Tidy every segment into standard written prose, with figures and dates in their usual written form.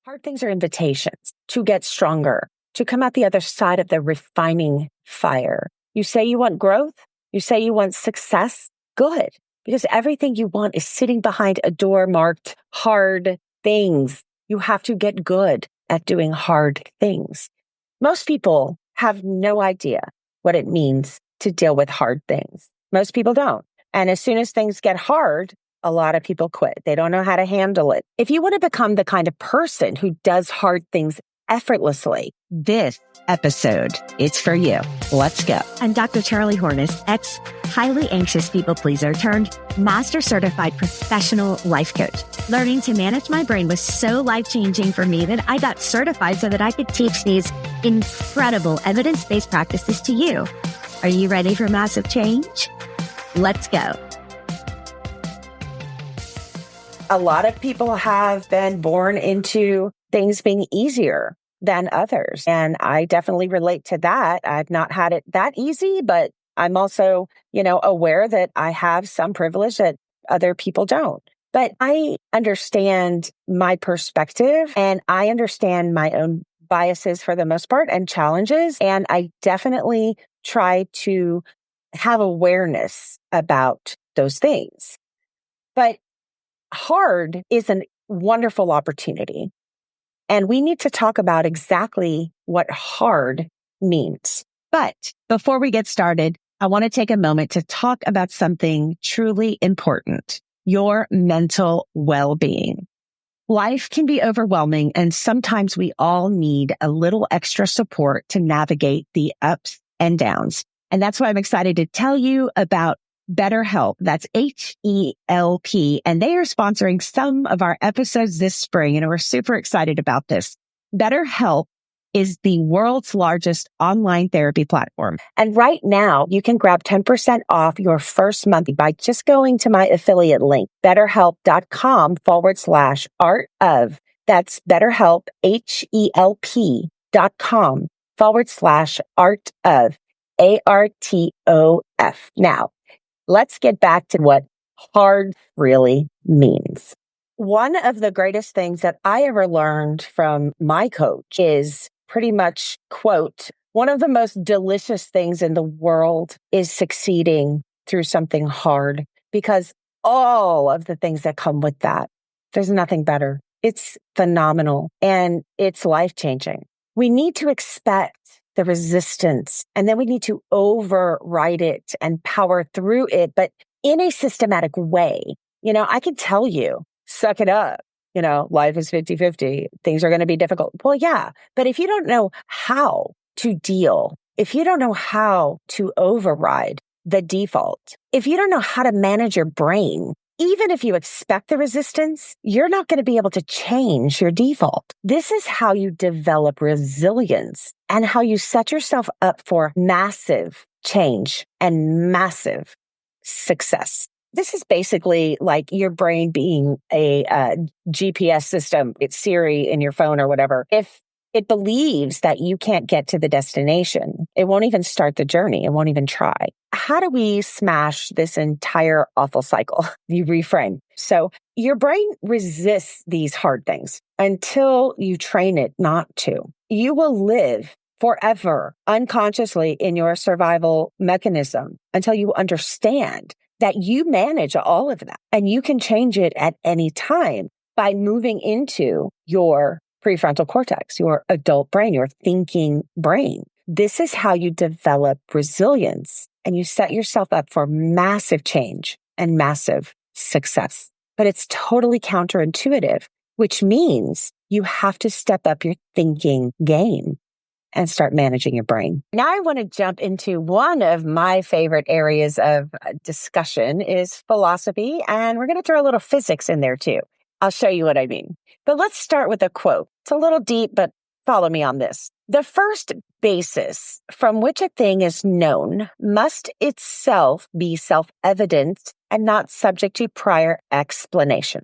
Hard things are invitations to get stronger, to come out the other side of the refining fire. You say you want growth. You say you want success. Good. Because everything you want is sitting behind a door marked hard things. You have to get good at doing hard things. Most people have no idea what it means to deal with hard things. Most people don't. And as soon as things get hard, a lot of people quit. They don't know how to handle it. If you want to become the kind of person who does hard things effortlessly, this episode is for you. Let's go. I'm Dr. Charlie Hornis, highly anxious people pleaser turned master certified professional life coach. Learning to manage my brain was so life-changing for me that I got certified so that I could teach these incredible evidence-based practices to you. Are you ready for massive change? Let's go. A lot of people have been born into things being easier than others. And I definitely relate to that. I've not had it that easy, but I'm also, aware that I have some privilege that other people don't. But I understand my perspective and I understand my own biases for the most part and challenges. And I definitely try to have awareness about those things. But hard is a wonderful opportunity. And we need to talk about exactly what hard means. But before we get started, I want to take a moment to talk about something truly important, your mental well-being. Life can be overwhelming, and sometimes we all need a little extra support to navigate the ups and downs. And that's why I'm excited to tell you about BetterHelp. That's HELP. And they are sponsoring some of our episodes this spring. And we're super excited about this. BetterHelp is the world's largest online therapy platform. And right now you can grab 10% off your first month by just going to my affiliate link, betterhelp.com/art of. That's BetterHelp, HELP.com/art of, ARTOF. Now, let's get back to what hard really means. One of the greatest things that I ever learned from my coach is pretty much, quote, one of the most delicious things in the world is succeeding through something hard, because all of the things that come with that, there's nothing better. It's phenomenal and it's life-changing. We need to expect the resistance, and then we need to override it and power through it, but in a systematic way. I can tell you, suck it up. Life is 50-50. Things are going to be difficult. Well, yeah, but if you don't know how to deal, if you don't know how to override the default, if you don't know how to manage your brain, even if you expect the resistance, you're not going to be able to change your default. This is how you develop resilience and how you set yourself up for massive change and massive success. This is basically like your brain being a GPS system. It's Siri in your phone or whatever. If it believes that you can't get to the destination, it won't even start the journey. It won't even try. How do we smash this entire awful cycle? You reframe. So your brain resists these hard things until you train it not to. You will live forever unconsciously in your survival mechanism until you understand that you manage all of that and you can change it at any time by moving into your prefrontal cortex, your adult brain, your thinking brain. This is how you develop resilience and you set yourself up for massive change and massive success. But it's totally counterintuitive, which means you have to step up your thinking game and start managing your brain. Now I want to jump into one of my favorite areas of discussion is philosophy, and we're going to throw a little physics in there too. I'll show you what I mean. But let's start with a quote. It's a little deep, but follow me on this. The first basis from which a thing is known must itself be self-evident and not subject to prior explanation.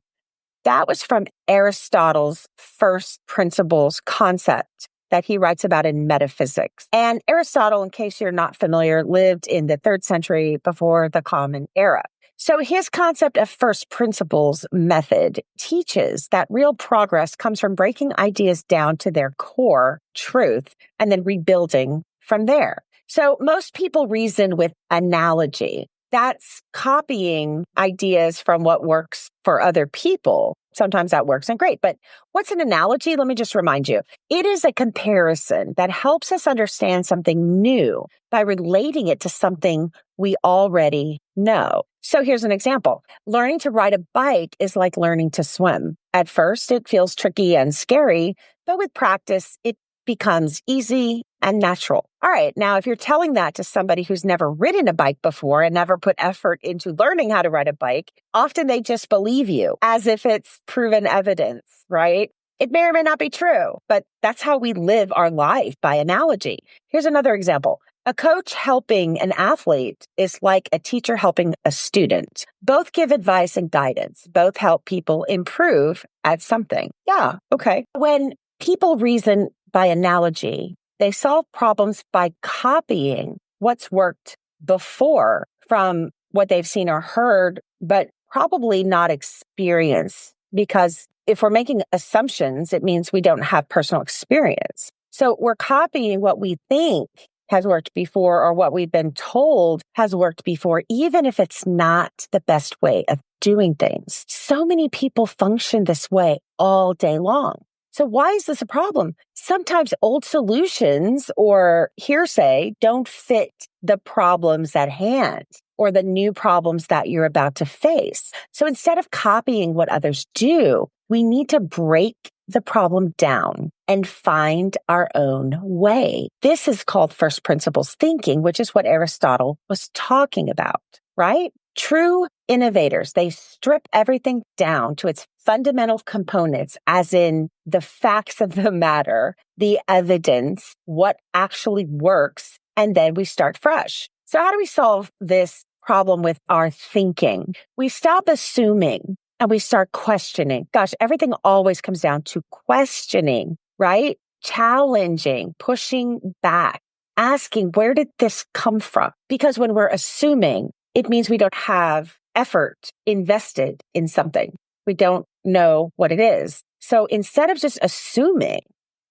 That was from Aristotle's first principles concept that he writes about in metaphysics. And Aristotle, in case you're not familiar, lived in the 3rd century before the Common Era. So his concept of first principles method teaches that real progress comes from breaking ideas down to their core truth and then rebuilding from there. So most people reason with analogy. That's copying ideas from what works for other people. Sometimes that works and great. But what's an analogy? Let me just remind you. It is a comparison that helps us understand something new by relating it to something we already know. So here's an example. Learning to ride a bike is like learning to swim. At first, it feels tricky and scary, but with practice, it becomes easy and natural. All right. Now, if you're telling that to somebody who's never ridden a bike before and never put effort into learning how to ride a bike, often they just believe you as if it's proven evidence, right? It may or may not be true, but that's how we live our life by analogy. Here's another example. A coach helping an athlete is like a teacher helping a student. Both give advice and guidance. Both help people improve at something. Yeah, okay. When people reason by analogy, they solve problems by copying what's worked before from what they've seen or heard, but probably not experienced. Because if we're making assumptions, it means we don't have personal experience. So we're copying what we think has worked before or what we've been told has worked before, even if it's not the best way of doing things. So many people function this way all day long. So why is this a problem? Sometimes old solutions or hearsay don't fit the problems at hand or the new problems that you're about to face. So instead of copying what others do, we need to break the problem down and find our own way. This is called first principles thinking, which is what Aristotle was talking about, right? True innovators, they strip everything down to its fundamental components, as in the facts of the matter, the evidence, what actually works, and then we start fresh. So how do we solve this problem with our thinking? We stop assuming and we start questioning. Gosh, everything always comes down to questioning, right? Challenging, pushing back, asking, where did this come from? Because when we're assuming, it means we don't have effort invested in something. We don't know what it is. So instead of just assuming,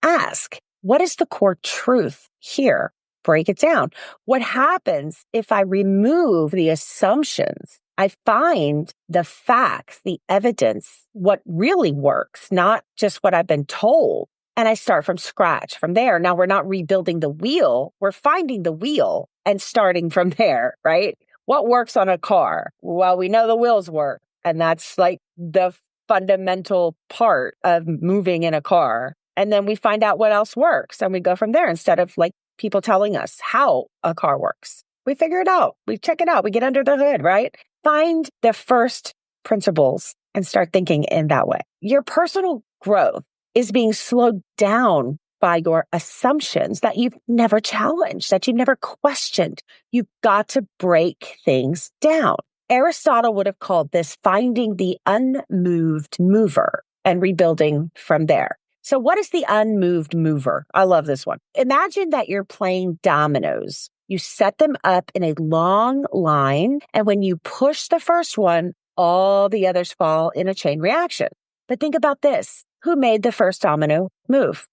ask, what is the core truth here? Break it down. What happens if I remove the assumptions? I find the facts, the evidence, what really works, not just what I've been told. And I start from scratch from there. Now we're not rebuilding the wheel. We're finding the wheel and starting from there, right? What works on a car? Well, we know the wheels work. And that's like the fundamental part of moving in a car. And then we find out what else works and we go from there instead of like people telling us how a car works. We figure it out. We check it out. We get under the hood, right? Find the first principles and start thinking in that way. Your personal growth is being slowed down by your assumptions that you've never challenged, that you've never questioned. You've got to break things down. Aristotle would have called this finding the unmoved mover and rebuilding from there. So what is the unmoved mover? I love this one. Imagine that you're playing dominoes. You set them up in a long line, and when you push the first one, all the others fall in a chain reaction. But think about this. Who made the first domino move?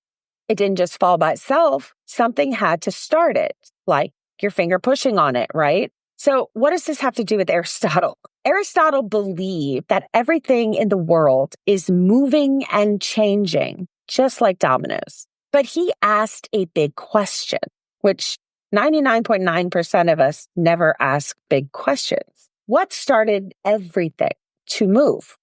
It didn't just fall by itself. Something had to start it, like your finger pushing on it, right? So what does this have to do with Aristotle? Aristotle believed that everything in the world is moving and changing, just like dominoes. But he asked a big question, which 99.9% of us never ask big questions. What started everything to move?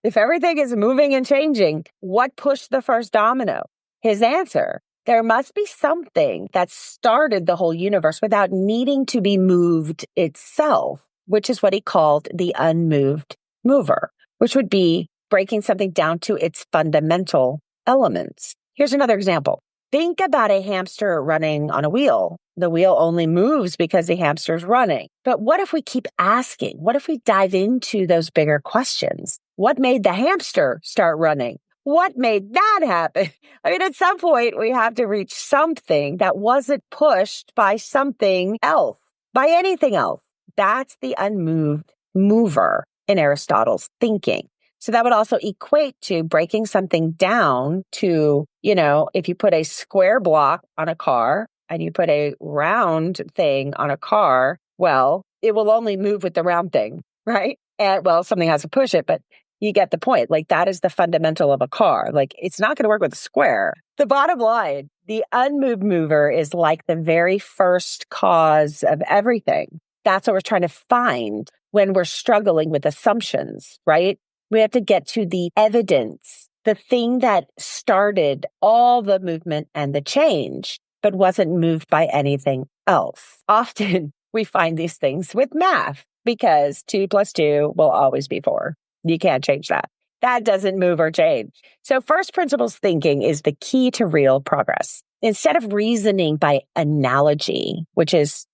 If everything is moving and changing, what pushed the first domino? His answer, there must be something that started the whole universe without needing to be moved itself, which is what he called the unmoved mover, which would be breaking something down to its fundamental elements. Here's another example. Think about a hamster running on a wheel. The wheel only moves because the hamster's running. But what if we keep asking? What if we dive into those bigger questions? What made the hamster start running? What made that happen? I mean, at some point, we have to reach something that wasn't pushed by something else, by anything else. That's the unmoved mover in Aristotle's thinking. So that would also equate to breaking something down to, if you put a square block on a car and you put a round thing on a car, well, it will only move with the round thing, right? And something has to push it, but you get the point. Like, that is the fundamental of a car. Like, it's not going to work with a square. The bottom line, the unmoved mover is like the very first cause of everything. That's what we're trying to find when we're struggling with assumptions, right? We have to get to the evidence, the thing that started all the movement and the change, but wasn't moved by anything else. Often we find these things with math because 2 + 2 will always be 4. You can't change that. That doesn't move or change. So first principles thinking is the key to real progress. Instead of reasoning by analogy, which is,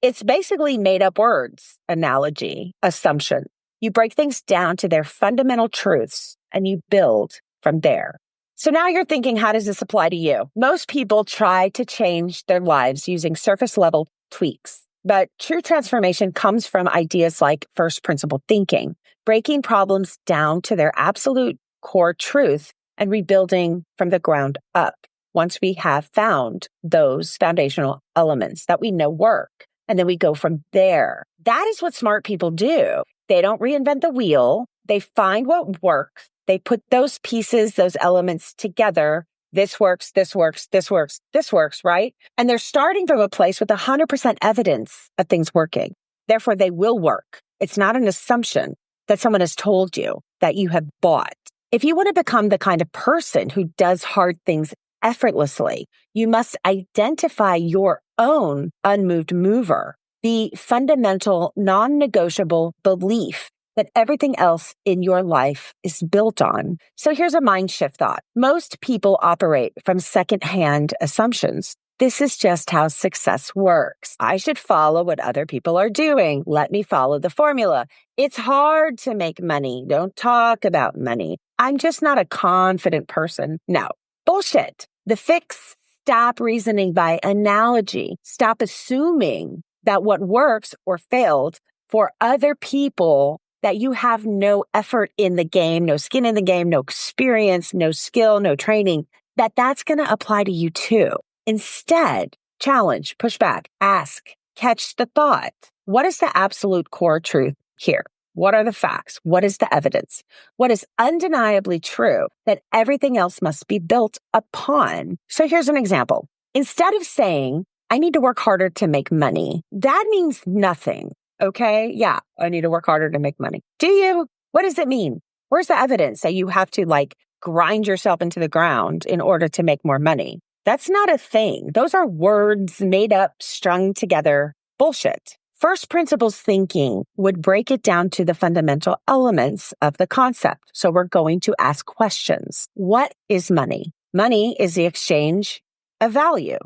it's basically made up words, analogy, assumption. You break things down to their fundamental truths and you build from there. So now you're thinking, how does this apply to you? Most people try to change their lives using surface level tweaks, but true transformation comes from ideas like first principle thinking, breaking problems down to their absolute core truth and rebuilding from the ground up once we have found those foundational elements that we know work. And then we go from there. That is what smart people do. They don't reinvent the wheel. They find what works. They put those pieces, those elements together. This works, this works, this works, this works, right? And they're starting from a place with 100% evidence of things working. Therefore, they will work. It's not an assumption that someone has told you that you have bought. If you want to become the kind of person who does hard things effortlessly, you must identify your own unmoved mover, the fundamental, non-negotiable belief that everything else in your life is built on. So here's a mind shift thought. Most people operate from secondhand assumptions. This is just how success works. I should follow what other people are doing. Let me follow the formula. It's hard to make money. Don't talk about money. I'm just not a confident person. No. Bullshit. The fix, stop reasoning by analogy. Stop assuming that what works or failed for other people, that you have no effort in the game, no skin in the game, no experience, no skill, no training, that's going to apply to you too. Instead, challenge, push back, ask, catch the thought. What is the absolute core truth here? What are the facts? What is the evidence? What is undeniably true that everything else must be built upon? So here's an example. Instead of saying, I need to work harder to make money, that means nothing. Okay? Yeah, I need to work harder to make money. Do you? What does it mean? Where's the evidence that you have to grind yourself into the ground in order to make more money? That's not a thing. Those are words made up, strung together. Bullshit. First principles thinking would break it down to the fundamental elements of the concept. So we're going to ask questions. What is money? Money is the exchange of value.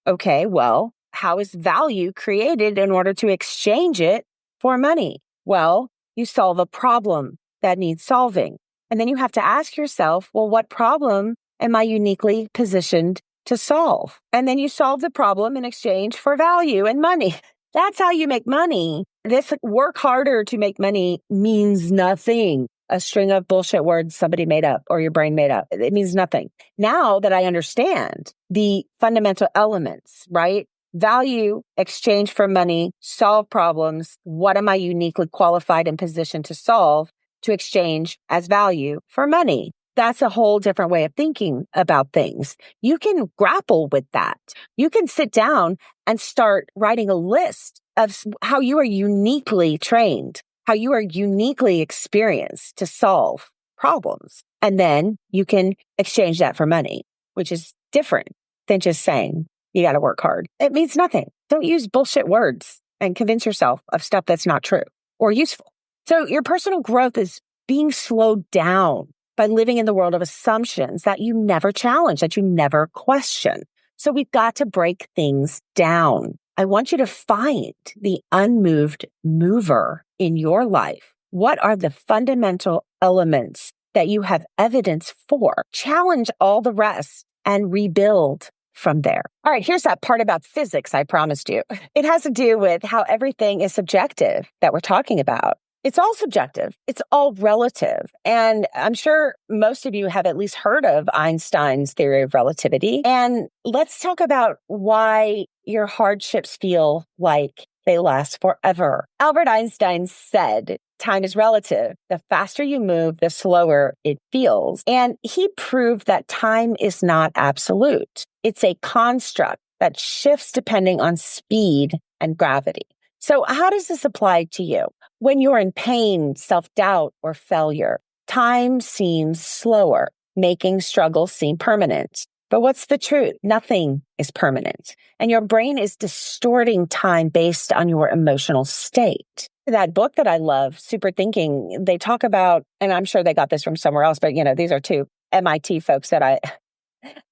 Okay, well, how is value created in order to exchange it for money? Well, you solve a problem that needs solving. And then you have to ask yourself, well, what problem am I uniquely positioned to solve? And then you solve the problem in exchange for value and money. That's how you make money. This work harder to make money means nothing. A string of bullshit words somebody made up or your brain made up. It means nothing. Now that I understand the fundamental elements, right? Value, exchange for money, solve problems. What am I uniquely qualified and positioned to solve to exchange as value for money? That's a whole different way of thinking about things. You can grapple with that. You can sit down and start writing a list of how you are uniquely trained, how you are uniquely experienced to solve problems. And then you can exchange that for money, which is different than just saying you got to work hard. It means nothing. Don't use bullshit words and convince yourself of stuff that's not true or useful. So your personal growth is being slowed down by living in the world of assumptions that you never challenge, that you never question. So we've got to break things down. I want you to find the unmoved mover in your life. What are the fundamental elements that you have evidence for? Challenge all the rest and rebuild from there. All right, here's that part about physics I promised you. It has to do with how everything is subjective that we're talking about. It's all subjective. It's all relative. And I'm sure most of you have at least heard of Einstein's theory of relativity. And let's talk about why your hardships feel like they last forever. Albert Einstein said, time is relative. The faster you move, the slower it feels. And he proved that time is not absolute. It's a construct that shifts depending on speed and gravity. So how does this apply to you? When you're in pain, self-doubt, or failure, time seems slower, making struggles seem permanent. But what's the truth? Nothing is permanent. And your brain is distorting time based on your emotional state. That book that I love, Super Thinking, they talk about, and I'm sure they got this from somewhere else, but these are two MIT folks that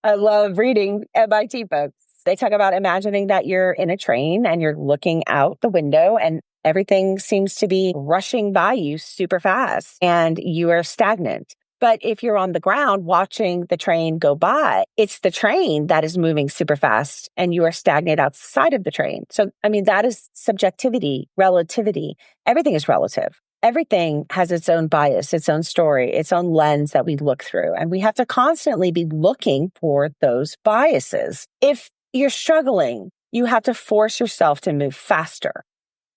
I love reading, MIT folks. They talk about imagining that you're in a train and you're looking out the window and everything seems to be rushing by you super fast and you are stagnant. But if you're on the ground watching the train go by, it's the train that is moving super fast and you are stagnant outside of the train. So, that is subjectivity, relativity. Everything is relative. Everything has its own bias, its own story, its own lens that we look through. And we have to constantly be looking for those biases. If you're struggling, you have to force yourself to move faster,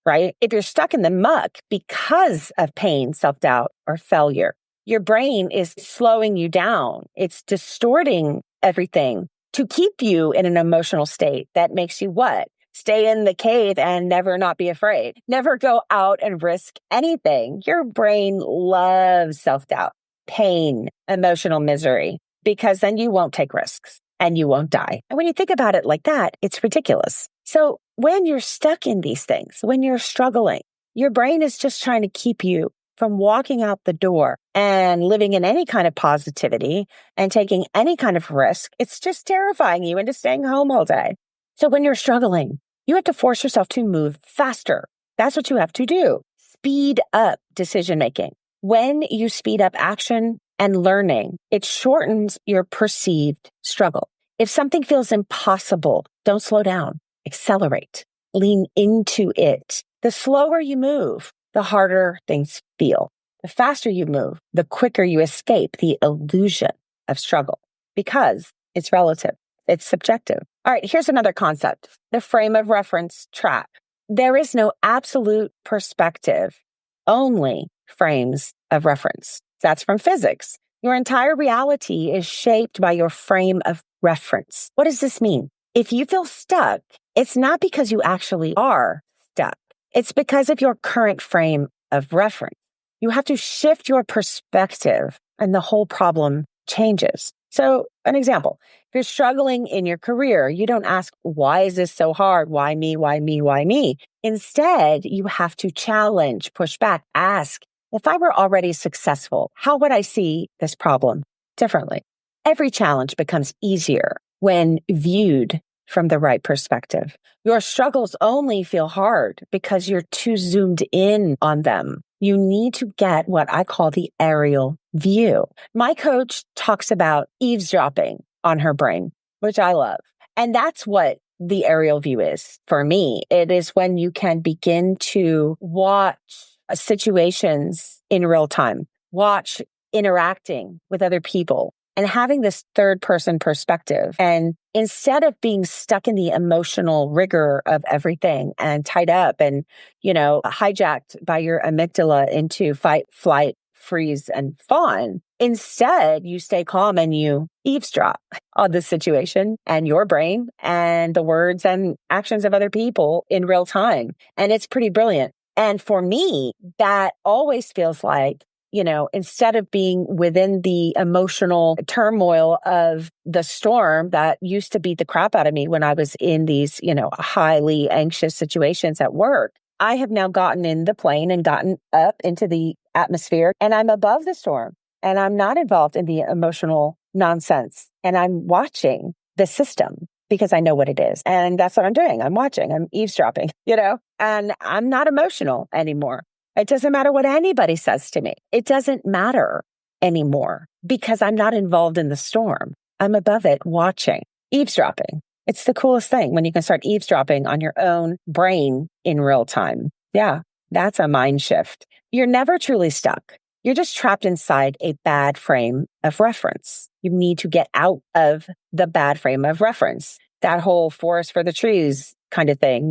right? If you're stuck in the muck because of pain, self-doubt, or failure, your brain is slowing you down. It's distorting everything to keep you in an emotional state that makes you what? Stay in the cave and never not be afraid. Never go out and risk anything. Your brain loves self-doubt, pain, emotional misery, because then you won't take risks and you won't die. And when you think about it like that, it's ridiculous. So when you're stuck in these things, when you're struggling, your brain is just trying to keep you from walking out the door and living in any kind of positivity and taking any kind of risk. It's just terrifying you into staying home all day. So when you're struggling, you have to force yourself to move faster. That's what you have to do. Speed up decision making. When you speed up action and learning, it shortens your perceived struggle. If something feels impossible, don't slow down. Accelerate. Lean into it. The slower you move, the harder things feel. The faster you move, the quicker you escape the illusion of struggle because it's relative. It's subjective. All right, here's another concept, the frame of reference trap. There is no absolute perspective, only frames of reference. That's from physics. Your entire reality is shaped by your frame of reference. What does this mean? If you feel stuck, it's not because you actually are stuck. It's because of your current frame of reference. You have to shift your perspective and the whole problem changes. So an example, if you're struggling in your career, you don't ask, why is this so hard? Why me? Why me? Why me? Instead, you have to challenge, push back, ask, if I were already successful, how would I see this problem differently? Every challenge becomes easier when viewed from the right perspective. Your struggles only feel hard because you're too zoomed in on them. You need to get what I call the aerial view. My coach talks about eavesdropping on her brain, which I love. And that's what the aerial view is for me. It is when you can begin to watch situations in real time, watch interacting with other people, and having this third person perspective. And instead of being stuck in the emotional rigor of everything and tied up and, hijacked by your amygdala into fight, flight, freeze, and fawn, instead you stay calm and you eavesdrop on the situation and your brain and the words and actions of other people in real time. And it's pretty brilliant. And for me, that always feels like, instead of being within the emotional turmoil of the storm that used to beat the crap out of me when I was in these, highly anxious situations at work, I have now gotten in the plane and gotten up into the atmosphere and I'm above the storm and I'm not involved in the emotional nonsense. And I'm watching the system because I know what it is. And that's what I'm doing. I'm watching, I'm eavesdropping, and I'm not emotional anymore. It doesn't matter what anybody says to me. It doesn't matter anymore because I'm not involved in the storm. I'm above it watching. Eavesdropping. It's the coolest thing when you can start eavesdropping on your own brain in real time. Yeah, that's a mind shift. You're never truly stuck. You're just trapped inside a bad frame of reference. You need to get out of the bad frame of reference. That whole forest for the trees kind of thing,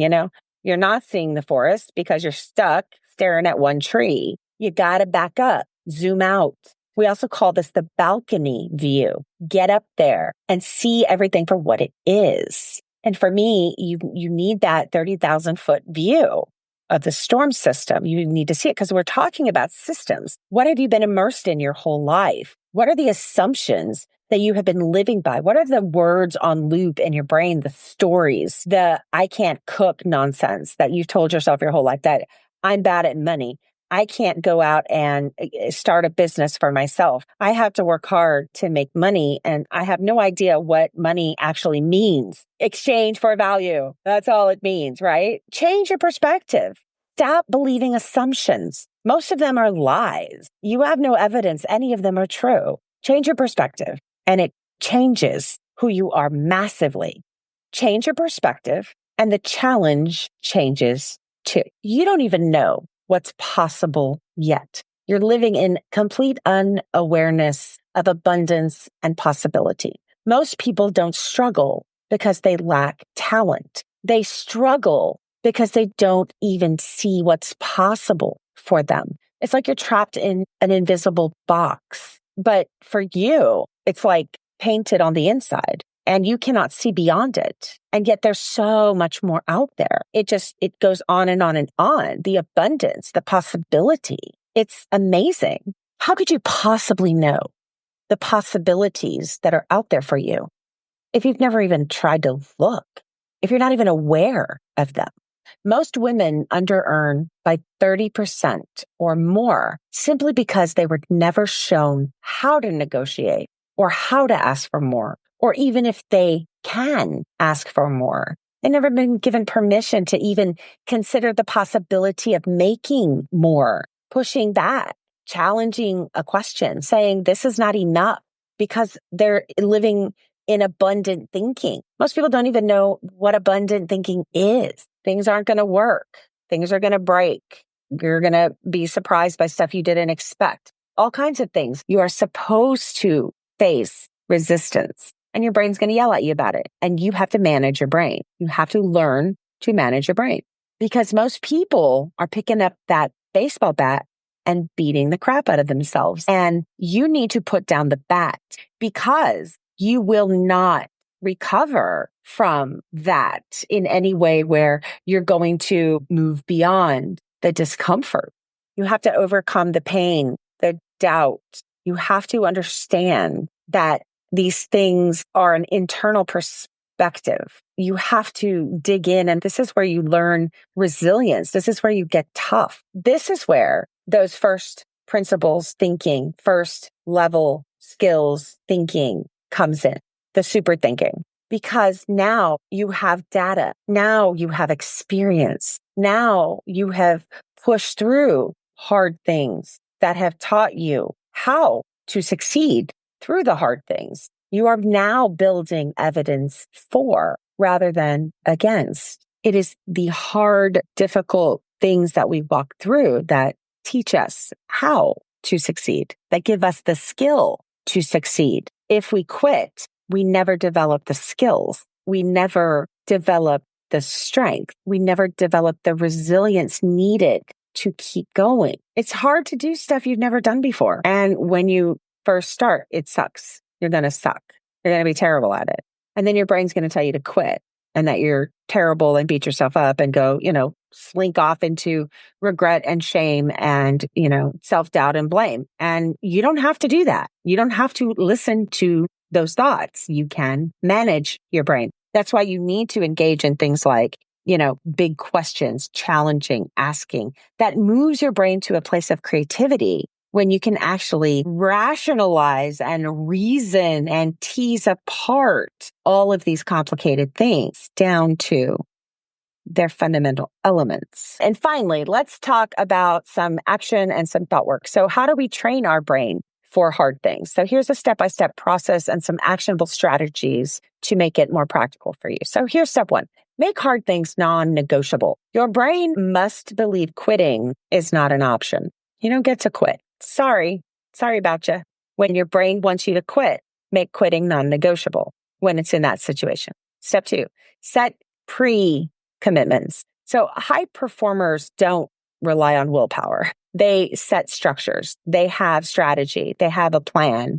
You're not seeing the forest because you're stuck staring at one tree. You got to back up, zoom out. We also call this the balcony view. Get up there and see everything for what it is. And for me, you need that 30,000 foot view of the storm system. You need to see it because we're talking about systems. What have you been immersed in your whole life? What are the assumptions that you have been living by? What are the words on loop in your brain, the stories, the I can't cook nonsense that you've told yourself your whole life, that I'm bad at money. I can't go out and start a business for myself. I have to work hard to make money, and I have no idea what money actually means. Exchange for value. That's all it means, right? Change your perspective. Stop believing assumptions. Most of them are lies. You have no evidence any of them are true. Change your perspective, and it changes who you are massively. Change your perspective, and the challenge changes too. You don't even know what's possible yet. You're living in complete unawareness of abundance and possibility. Most people don't struggle because they lack talent. They struggle because they don't even see what's possible for them. It's like you're trapped in an invisible box. But for you, it's like painted on the inside. And you cannot see beyond it. And yet there's so much more out there. It goes on and on and on. The abundance, the possibility. It's amazing. How could you possibly know the possibilities that are out there for you if you've never even tried to look, if you're not even aware of them? Most women under-earn by 30% or more simply because they were never shown how to negotiate or how to ask for more. Or even if they can ask for more, they've never been given permission to even consider the possibility of making more, pushing back, challenging a question, saying this is not enough because they're living in abundant thinking. Most people don't even know what abundant thinking is. Things aren't going to work. Things are going to break. You're going to be surprised by stuff you didn't expect. All kinds of things. You are supposed to face resistance. And your brain's going to yell at you about it. And you have to manage your brain. You have to learn to manage your brain because most people are picking up that baseball bat and beating the crap out of themselves. And you need to put down the bat because you will not recover from that in any way where you're going to move beyond the discomfort. You have to overcome the pain, the doubt. You have to understand that these things are an internal perspective. You have to dig in, and this is where you learn resilience. This is where you get tough. This is where those first principles thinking, first level skills thinking comes in, the super thinking. Because now you have data. Now you have experience. Now you have pushed through hard things that have taught you how to succeed through the hard things. You are now building evidence for rather than against. It is the hard, difficult things that we walk through that teach us how to succeed, that give us the skill to succeed. If we quit, we never develop the skills. We never develop the strength. We never develop the resilience needed to keep going. It's hard to do stuff you've never done before. And when you first start, it sucks. You're going to suck. You're going to be terrible at it. And then your brain's going to tell you to quit and that you're terrible and beat yourself up and go, slink off into regret and shame and, self-doubt and blame. And you don't have to do that. You don't have to listen to those thoughts. You can manage your brain. That's why you need to engage in things like, big questions, challenging, asking. That moves your brain to a place of creativity when you can actually rationalize and reason and tease apart all of these complicated things down to their fundamental elements. And finally, let's talk about some action and some thought work. So how do we train our brain for hard things. So here's a step-by-step process and some actionable strategies to make it more practical for you. So here's step one. Make hard things non-negotiable. Your brain must believe quitting is not an option. You don't get to quit. Sorry about you. When your brain wants you to quit, make quitting non-negotiable when it's in that situation. Step two, set pre-commitments. So high performers don't rely on willpower. They set structures. They have strategy. They have a plan.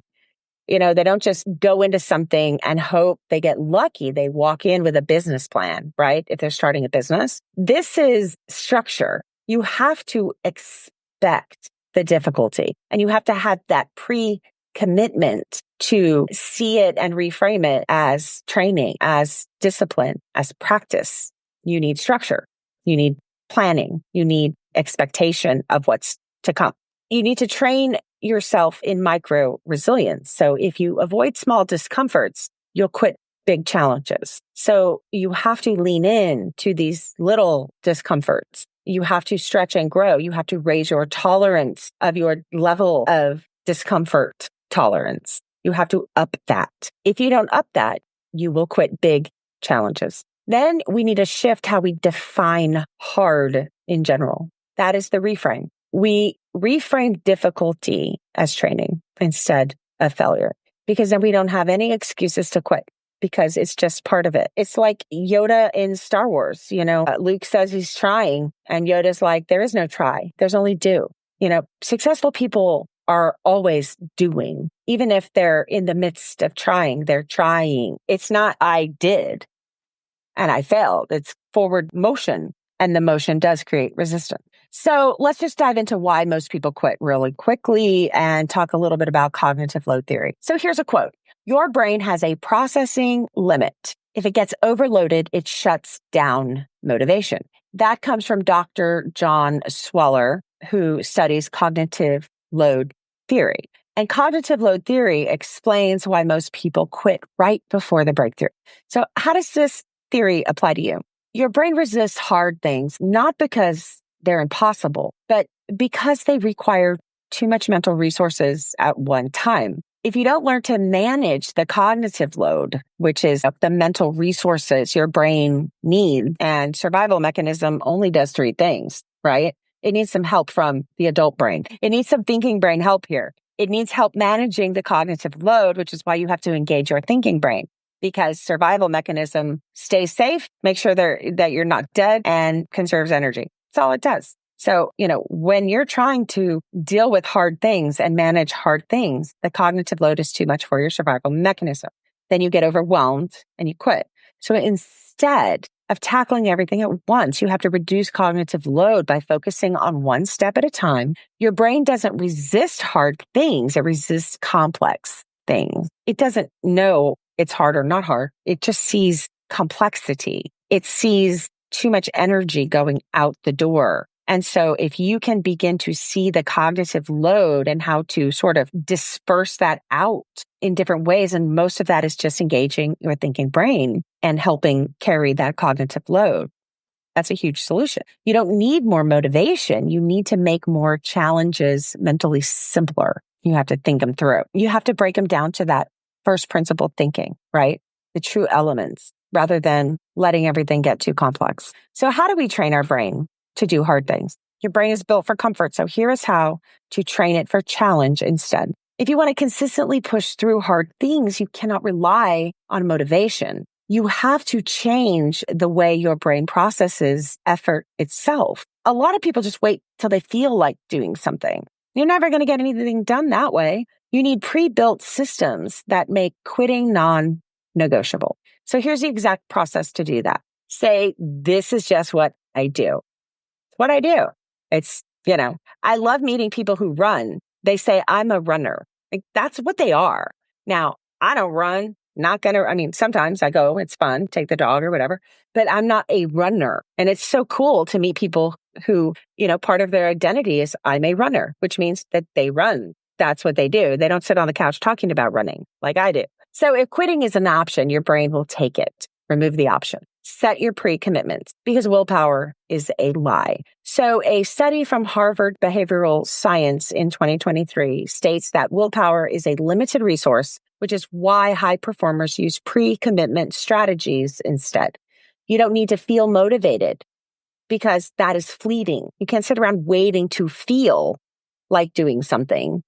They don't just go into something and hope they get lucky. They walk in with a business plan, right? If they're starting a business. This is structure. You have to expect the difficulty and you have to have that pre-commitment to see it and reframe it as training, as discipline, as practice. You need structure. You need planning. You need expectation of what's to come. You need to train yourself in micro resilience. So if you avoid small discomforts, you'll quit big challenges. So you have to lean in to these little discomforts. You have to stretch and grow. You have to raise your tolerance of your level of discomfort tolerance. You have to up that. If you don't up that, you will quit big challenges. Then we need to shift how we define hard in general. That is the reframe. We reframe difficulty as training instead of failure, because then we don't have any excuses to quit because it's just part of it. It's like Yoda in Star Wars. Luke says he's trying and Yoda's like, there is no try. There's only do. Successful people are always doing, even if they're in the midst of trying, they're trying. It's not I did and I failed. It's forward motion, and the motion does create resistance. So let's just dive into why most people quit really quickly and talk a little bit about cognitive load theory. So here's a quote. Your brain has a processing limit. If it gets overloaded, it shuts down motivation. That comes from Dr. John Swaller, who studies cognitive load theory. And cognitive load theory explains why most people quit right before the breakthrough. So how does this theory apply to you? Your brain resists hard things, not because they're impossible, but because they require too much mental resources at one time. If you don't learn to manage the cognitive load, which is the mental resources your brain needs, and survival mechanism only does three things, right? It needs some help from the adult brain. It needs some thinking brain help here. It needs help managing the cognitive load, which is why you have to engage your thinking brain. Because survival mechanism stays safe, make sure that you're not dead, and conserves energy. That's all it does. So, when you're trying to deal with hard things and manage hard things, the cognitive load is too much for your survival mechanism. Then you get overwhelmed and you quit. So instead of tackling everything at once, you have to reduce cognitive load by focusing on one step at a time. Your brain doesn't resist hard things. It resists complex things. It doesn't know it's hard or not hard. It just sees complexity. It sees too much energy going out the door. And so if you can begin to see the cognitive load and how to sort of disperse that out in different ways, and most of that is just engaging your thinking brain and helping carry that cognitive load, that's a huge solution. You don't need more motivation. You need to make more challenges mentally simpler. You have to think them through. You have to break them down to that first principle thinking, right? The true elements, rather than letting everything get too complex. So how do we train our brain to do hard things? Your brain is built for comfort. So here is how to train it for challenge instead. If you want to consistently push through hard things, you cannot rely on motivation. You have to change the way your brain processes effort itself. A lot of people just wait till they feel like doing something. You're never going to get anything done that way. You need pre-built systems that make quitting non-negotiable. So here's the exact process to do that. Say, this is just what I do. It's what I do. It's, I love meeting people who run. They say, I'm a runner. Like, that's what they are. Now, I don't run, sometimes I go, it's fun, take the dog or whatever, but I'm not a runner. And it's so cool to meet people who, part of their identity is I'm a runner, which means that they run. That's what they do. They don't sit on the couch talking about running like I do. So if quitting is an option, your brain will take it. Remove the option. Set your pre-commitments because willpower is a lie. So a study from Harvard Behavioral Science in 2023 states that willpower is a limited resource, which is why high performers use pre-commitment strategies instead. You don't need to feel motivated because that is fleeting. You can't sit around waiting to feel like doing something.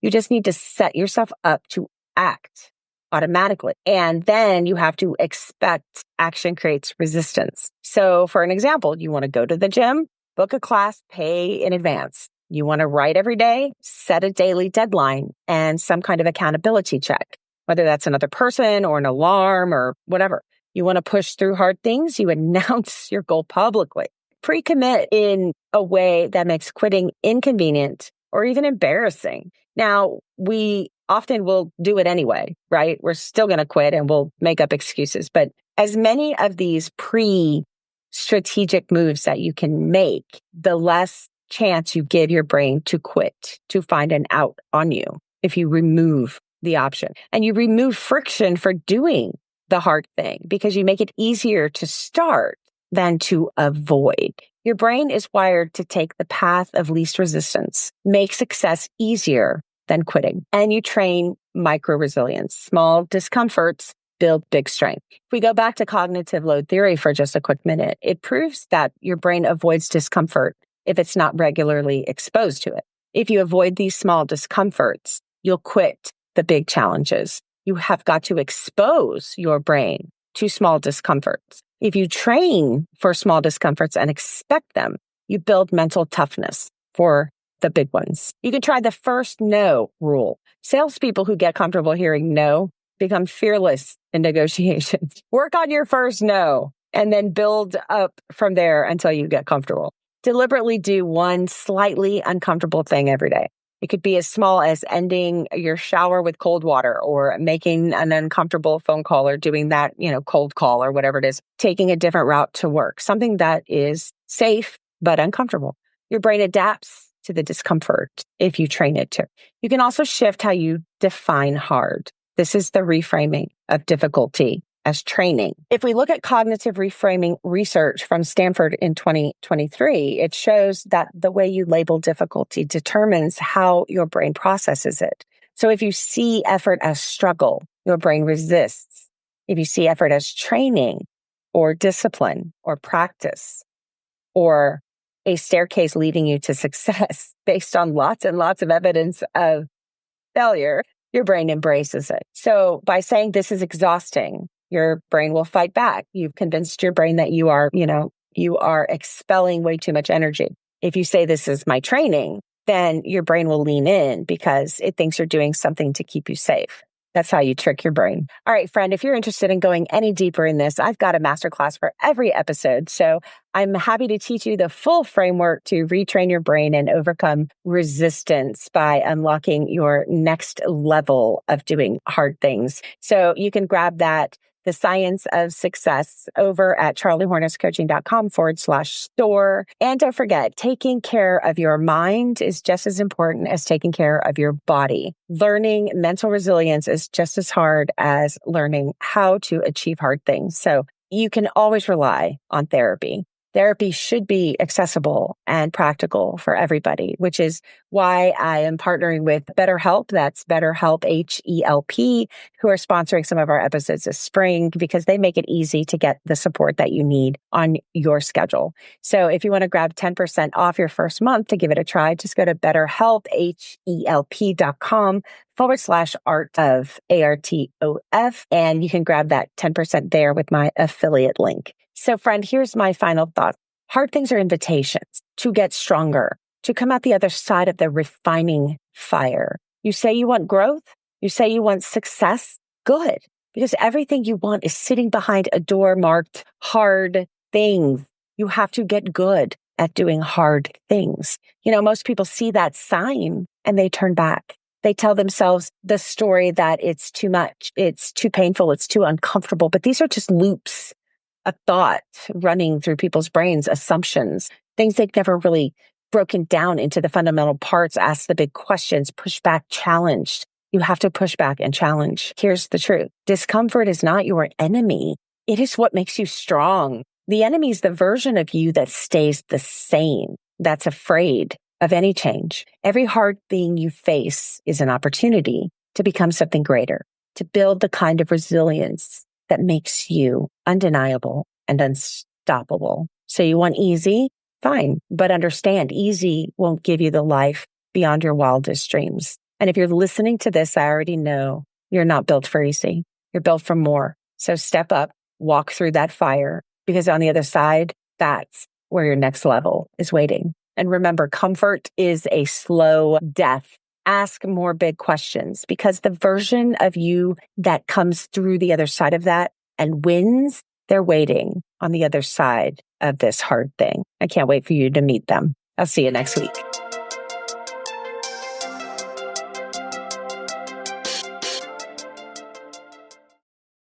You just need to set yourself up to act automatically. And then you have to expect action creates resistance. So for an example, you want to go to the gym, book a class, pay in advance. You want to write every day, set a daily deadline and some kind of accountability check, whether that's another person or an alarm or whatever. You want to push through hard things, you announce your goal publicly. Pre-commit in a way that makes quitting inconvenient or even embarrassing. Now, we often will do it anyway, right? We're still going to quit and we'll make up excuses. But as many of these pre-strategic moves that you can make, the less chance you give your brain to quit, to find an out on you if you remove the option. And you remove friction for doing the hard thing because you make it easier to start than to avoid. Your brain is wired to take the path of least resistance, make success easier than quitting. And you train micro resilience. Small discomforts build big strength. If we go back to cognitive load theory for just a quick minute, it proves that your brain avoids discomfort if it's not regularly exposed to it. If you avoid these small discomforts, you'll quit the big challenges. You have got to expose your brain to small discomforts. If you train for small discomforts and expect them, you build mental toughness for the big ones. You can try the first no rule. Salespeople who get comfortable hearing no become fearless in negotiations. Work on your first no and then build up from there until you get comfortable. Deliberately do one slightly uncomfortable thing every day. It could be as small as ending your shower with cold water or making an uncomfortable phone call or doing that, cold call or whatever it is, taking a different route to work, something that is safe but uncomfortable. Your brain adapts to the discomfort if you train it to. You can also shift how you define hard. This is the reframing of difficulty as training. If we look at cognitive reframing research from Stanford in 2023, it shows that the way you label difficulty determines how your brain processes it. So if you see effort as struggle, your brain resists. If you see effort as training or discipline or practice or a staircase leading you to success based on lots and lots of evidence of failure, your brain embraces it. So by saying this is exhausting, your brain will fight back. You've convinced your brain that you are expelling way too much energy. If you say this is my training, then your brain will lean in because it thinks you're doing something to keep you safe. That's how you trick your brain. All right, friend, if you're interested in going any deeper in this, I've got a masterclass for every episode. So I'm happy to teach you the full framework to retrain your brain and overcome resistance by unlocking your next level of doing hard things. So you can grab that, The Science of Success, over at charliehornetscoaching.com/store. And don't forget, taking care of your mind is just as important as taking care of your body. Learning mental resilience is just as hard as learning how to achieve hard things. So you can always rely on therapy. Therapy should be accessible and practical for everybody, which is why I am partnering with BetterHelp. That's BetterHelp, HELP, who are sponsoring some of our episodes this spring because they make it easy to get the support that you need on your schedule. So if you want to grab 10% off your first month to give it a try, just go to BetterHelp, HELP.com/art of ARTOF, and you can grab that 10% there with my affiliate link. So friend, here's my final thought. Hard things are invitations to get stronger, to come out the other side of the refining fire. You say you want growth. You say you want success. Good. Because everything you want is sitting behind a door marked hard things. You have to get good at doing hard things. Most people see that sign and they turn back. They tell themselves the story that it's too much, it's too painful, it's too uncomfortable. But these are just loops of thought running through people's brains, assumptions, things they've never really broken down into the fundamental parts, asked the big questions, push back, challenged. You have to push back and challenge. Here's the truth. Discomfort is not your enemy. It is what makes you strong. The enemy is the version of you that stays the same, that's afraid of any change. Every hard thing you face is an opportunity to become something greater, to build the kind of resilience that makes you undeniable and unstoppable. So you want easy? Fine. But understand, easy won't give you the life beyond your wildest dreams. And if you're listening to this, I already know you're not built for easy. You're built for more. So step up, walk through that fire, because on the other side, that's where your next level is waiting. And remember, comfort is a slow death. Ask more big questions, because the version of you that comes through the other side of that and wins, they're waiting on the other side of this hard thing. I can't wait for you to meet them. I'll see you next week.